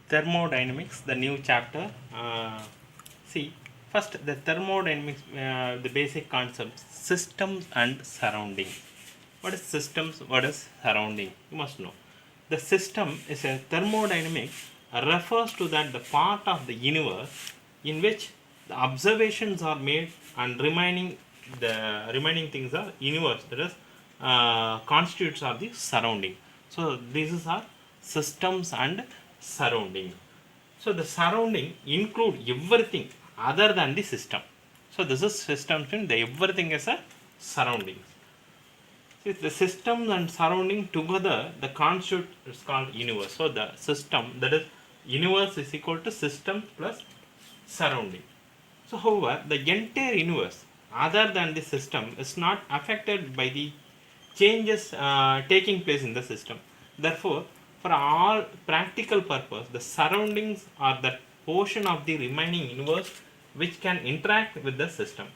Thermodynamics, the new chapter. See, first the thermodynamics, the basic concepts, systems and surrounding. What is systems? What is surrounding? You must know. The system is a thermodynamic refers to that the part of the universe in which the observations are made and remaining things are universe, that is constitutes of the surrounding. So these are systems and surrounding. So the surrounding include everything other than the system. So this is system, the everything is a surroundings. See, the system and surrounding together, the constitute is called universe. So the system, that is universe, is equal to system plus surrounding. So however, the entire universe other than the system is not affected by the changes taking place in the system. Therefore, for all practical purpose, the surroundings are that portion of the remaining universe which can interact with the system.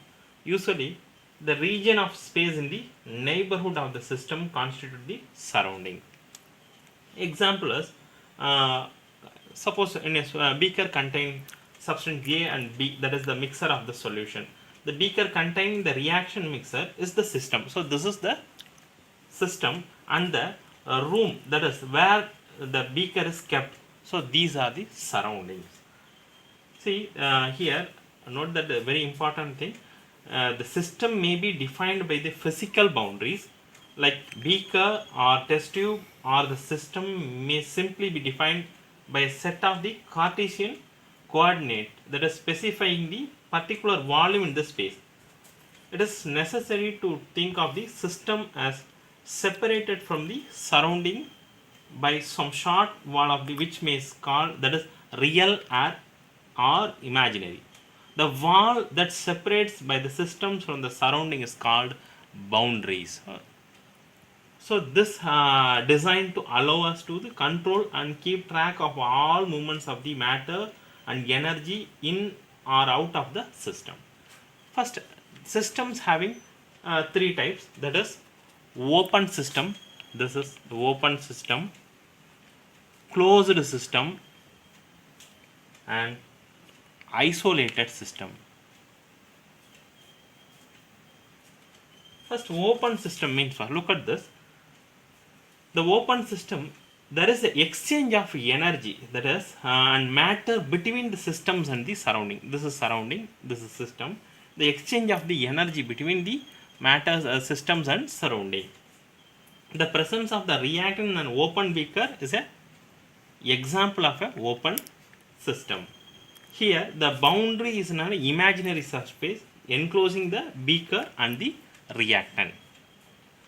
Usually, the region of space in the neighborhood of the system constitute the surrounding. Example is, suppose in a beaker containing substance A and B, that is the mixer of the solution. The beaker containing the reaction mixer is the system. So this is the system, and the room, that is where the beaker is kept. So these are the surroundings. See here, note that a very important thing, the system may be defined by the physical boundaries like beaker or test tube, or the system may simply be defined by a set of the Cartesian coordinate that is specifying the particular volume in the space. It is necessary to think of the system as separated from the surrounding by some short wall of the which may is called, that is real or imaginary. The wall that separates by the systems from the surrounding is called boundaries. So this designed to allow us to control and keep track of all movements of the matter and energy in or out of the system. First, systems having three types, that is open system, this is the open system, closed system, and isolated system. First, open system means, look at this. The open system, there is an exchange of energy, that is and matter between the systems and the surrounding. This is surrounding, this is system. The exchange of the energy between the matters, systems and surrounding. The presence of the reactant in an open beaker is an example of an open system. Here the boundary is an imaginary surface enclosing the beaker and the reactant.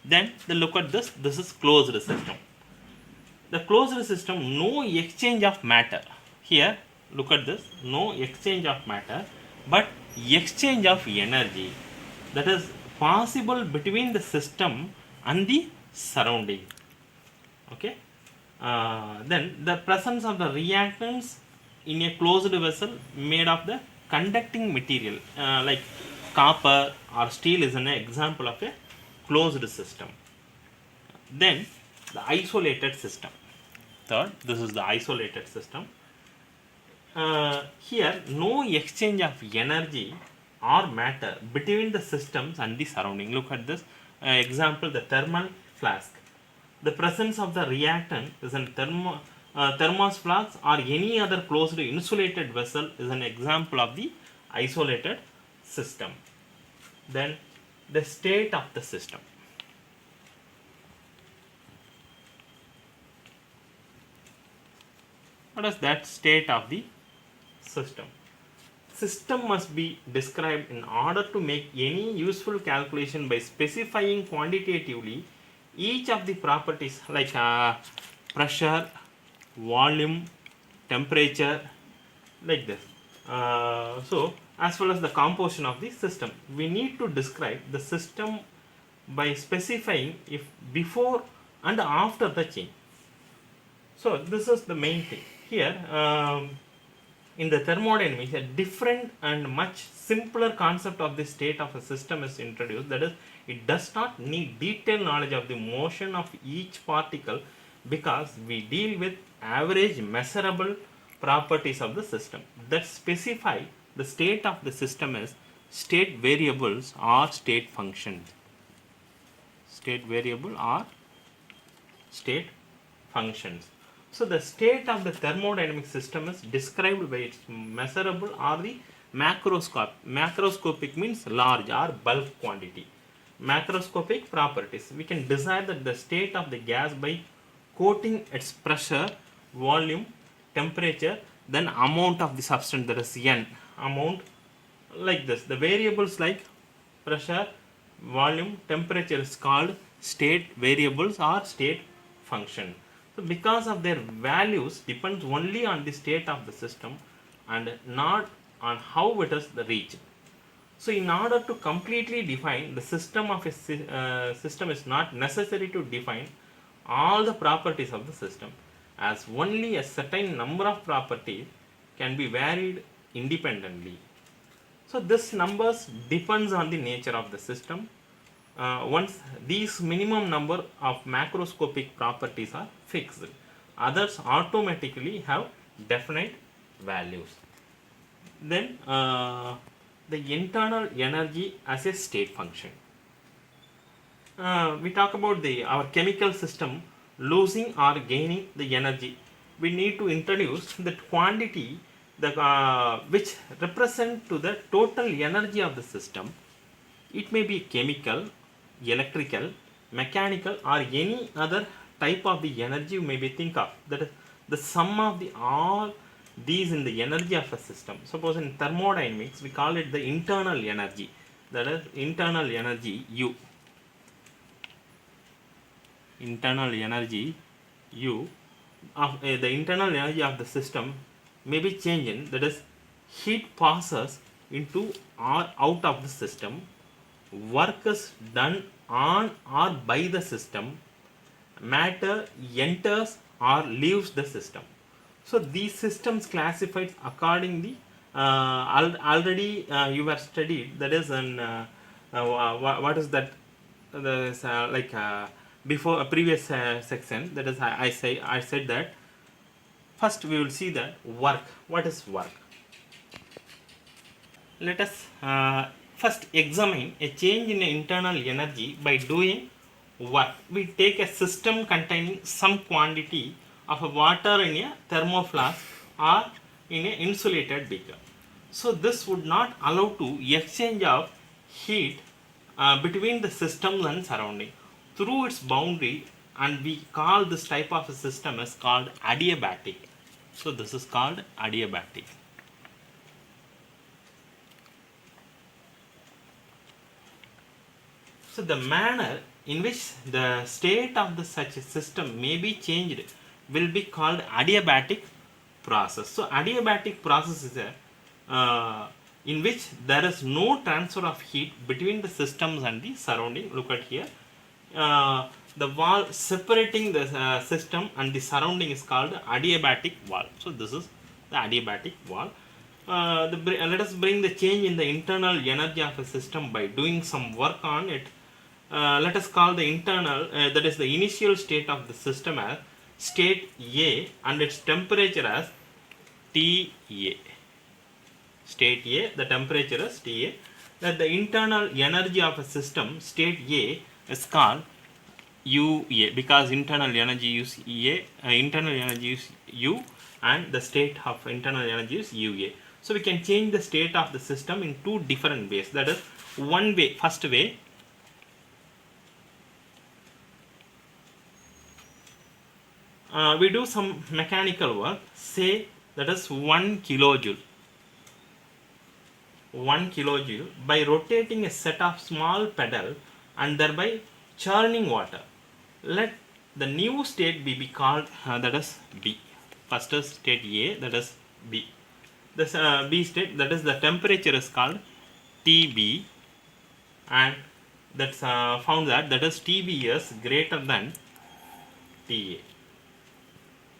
Then look at this, this is closed system. The closed system, no exchange of matter. Here look at this, no exchange of matter, but exchange of energy, that is possible between the system and the surrounding. Okay. Then the presence of the reactants in a closed vessel made of the conducting material like copper or steel is an example of a closed system. Then the isolated system. Third, this is the isolated system. Here no exchange of energy or matter between the systems and the surrounding. Look at this example, the thermal flask. The presence of the reactant is in thermos flask or any other closed insulated vessel is an example of the isolated system. Then the state of the system. What is that state of the system? System must be described in order to make any useful calculation by specifying quantitatively each of the properties like pressure, volume, temperature, like this. So as well as the composition of the system, we need to describe the system by specifying if before and after the change. So this is the main thing here. In the thermodynamics, a different and much simpler concept of the state of a system is introduced, that is it does not need detailed knowledge of the motion of each particle because we deal with average measurable properties of the system that specify the state of the system as state variables or state functions. State variable or state functions. So the state of the thermodynamic system is described by its measurable or the macroscopic means large or bulk quantity. Macroscopic properties. We can decide that the state of the gas by quoting its pressure, volume, temperature, then amount of the substance, that is N amount, like this. The variables like pressure, volume, temperature is called state variables or state function. So because of their values depends only on the state of the system and not on how it is reached. So in order to completely define the system of a system is not necessary to define all the properties of the system, as only a certain number of properties can be varied independently. So this numbers depends on the nature of the system. Once these minimum number of macroscopic properties are fixed, others automatically have definite values. Then the internal energy as a state function. We talk about our chemical system losing or gaining the energy. We need to introduce that quantity which represent to the total energy of the system. It may be chemical, electrical, mechanical, or any other type of the energy you may be think of. That is the sum of the all these in the energy of a system. Suppose in thermodynamics we call it the internal energy. That is internal energy U. Internal energy U of the internal energy of the system may be changing. That is heat passes into or out of the system, work is done on or by the system, matter enters or leaves the system. So these systems classified accordingly. Already you were studied, that is in what is that, before a previous section, that is I said that first we will see that work. What is work? Let us first examine a change in internal energy by doing work. We take a system containing some quantity of water in a thermoflask or in an insulated beaker. So this would not allow to exchange of heat between the system and surrounding through its boundary, and we call this type of a system as called adiabatic. So this is called adiabatic. So the manner in which the state of the such a system may be changed will be called adiabatic process. So adiabatic process is a in which there is no transfer of heat between the systems and the surrounding. Look at here. The wall separating the system and the surrounding is called adiabatic wall. So this is the adiabatic wall. Let us bring the change in the internal energy of a system by doing some work on it. Let us call the internal, that is the initial state of the system as state A and its temperature as TA. State A, the temperature is TA. That the internal energy of a system, state A, is called UA, because internal energy is internal energy is U, and the state of internal energy is UA. So we can change the state of the system in two different ways. That is one way, first way, we do some mechanical work, say that is 1 kilojoule. 1 kilojoule by rotating a set of small pedal and thereby churning water. Let the new state be called that is B. First is state A, that is B. This B state, that is the temperature is called TB, and that's found that is TB is greater than TA.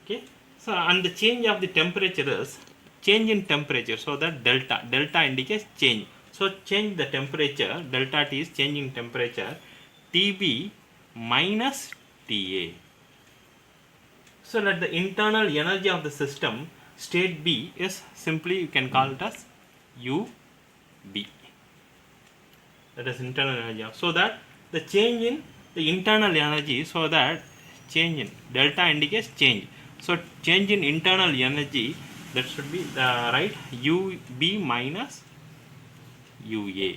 Okay, so and the change of the temperature is change in temperature, so that delta indicates change. So change the temperature, delta T is change in temperature, TB minus TA. So let the internal energy of the system state B is simply you can call it as UB. That is internal energy. So that the change in the internal energy, so that change in delta indicates change. So change in internal energy, that should be right, UB minus UA.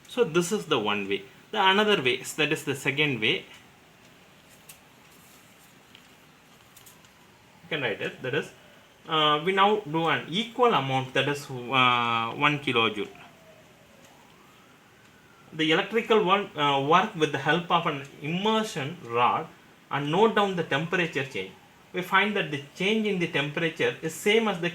So this is the one way. The another way, that is the second way, you can write it, that is we now do an equal amount, that is 1 kilojoule. The electrical work with the help of an immersion rod and note down the temperature change. We find that the change in the temperature is same as the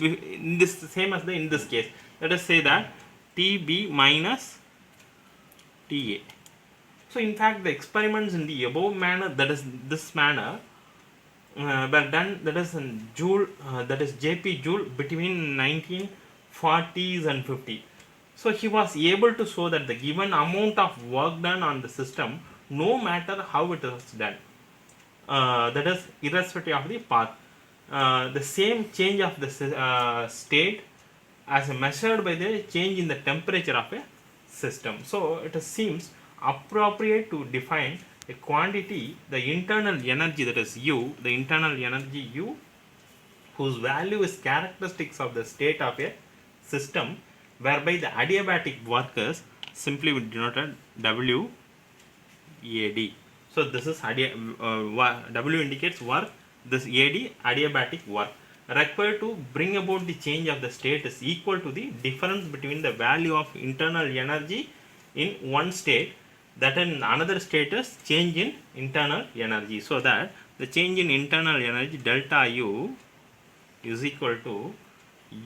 in this case. Let us say that TB minus TA. So in fact, the experiments in the above manner, that is this manner, were done, that is in Joule, that is JP Joule, between 1940s and 50s. So he was able to show that the given amount of work done on the system, no matter how it is done, that is irrespective of the path, the same change of the state as measured by the change in the temperature of a system. So it seems appropriate to define a quantity, the internal energy, that is U, the internal energy U, whose value is characteristics of the state of a system, whereby the adiabatic work is simply denoted WAD. So this is W indicates work, this AD adiabatic work required to bring about the change of the state is equal to the difference between the value of internal energy in one state, that in another state is change in internal energy. So that the change in internal energy delta U is equal to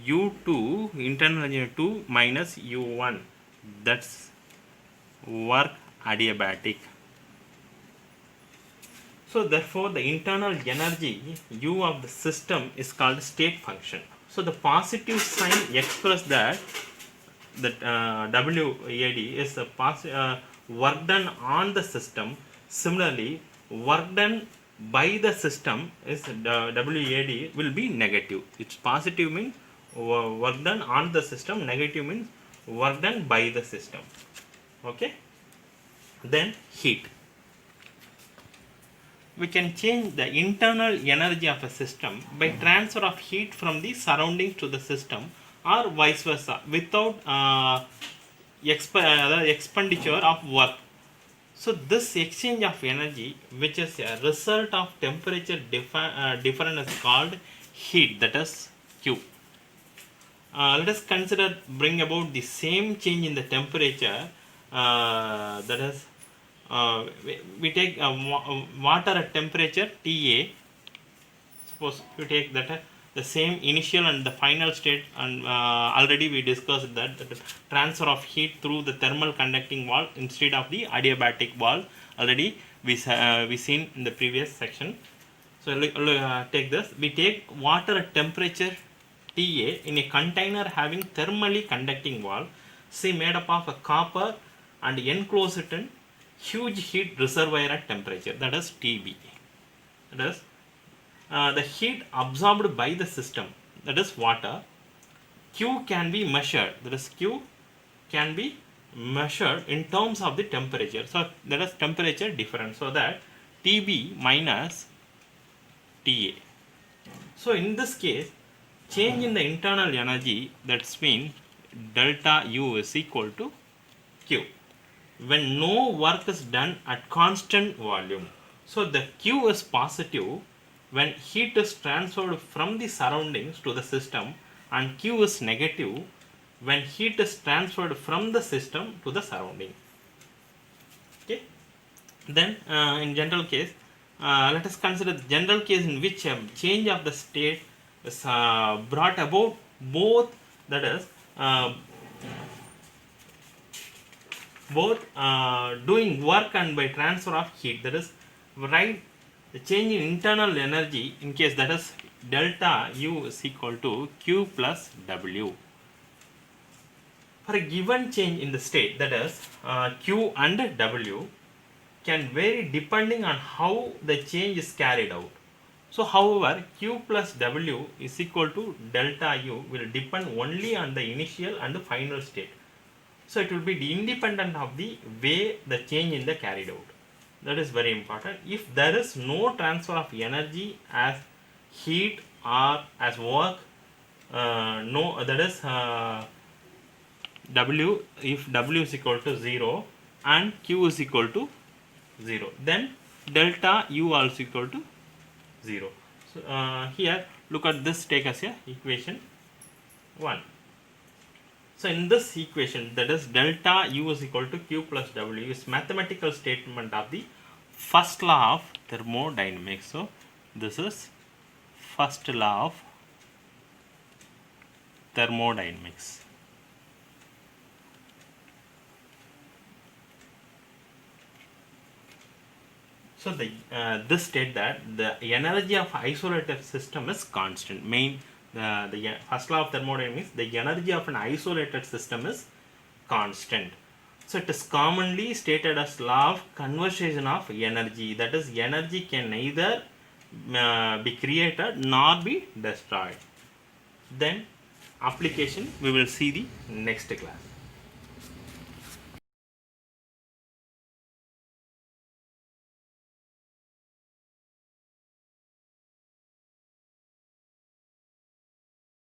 U2 internal energy 2 minus U1, that's work adiabatic. So therefore the internal energy U of the system is called state function. So the positive sign express that WAD is the work done on the system. Similarly, work done by the system is WAD will be negative. It's positive means work done on the system, negative means work done by the system. Okay. Then heat. We can change the internal energy of a system by transfer of heat from the surroundings to the system, or vice versa, without expenditure of work. So this exchange of energy, which is a result of temperature difference, is called heat, that is Q. Let us consider bring about the same change in the temperature, that is we take water at temperature TA. Suppose you take that the same initial and the final state, and already we discussed that the transfer of heat through the thermal conducting wall instead of the adiabatic wall, already we seen in the previous section. So take this, we take water at temperature TA in a container having thermally conducting wall, say made up of a copper, and enclose it in huge heat reservoir at temperature, that is TB. That is the heat absorbed by the system, that is water. Q can be measured, that is Q can be measured in terms of the temperature. So that is temperature difference, so that TB minus TA. So in this case, change in the internal energy, that's mean delta U is equal to Q when no work is done at constant volume. So the Q is positive when heat is transferred from the surroundings to the system, and Q is negative when heat is transferred from the system to the surrounding. Okay. Then in general case, let us consider the general case in which change of the state is brought about both, that is doing work and by transfer of heat, that is right, the change in internal energy in case, that is delta U is equal to Q plus W. For a given change in the state, that is Q and W can vary depending on how the change is carried out. So however, Q plus W is equal to delta U will depend only on the initial and the final state. So it will be independent of the way the change in the carried out. That is very important. If there is no transfer of energy as heat or as work, no, that is W, if W is equal to 0 and Q is equal to 0, then delta U also equal to 0. So here look at this, take as a equation 1. So in this equation, that is delta U is equal to Q plus W is mathematical statement of the first law of thermodynamics. So this is first law of thermodynamics. So the this state that the energy of isolated system is constant. The first law of thermodynamics, the energy of an isolated system is constant. So it is commonly stated as law of conservation of energy. That is, energy can neither be created nor be destroyed. Then application we will see the next class.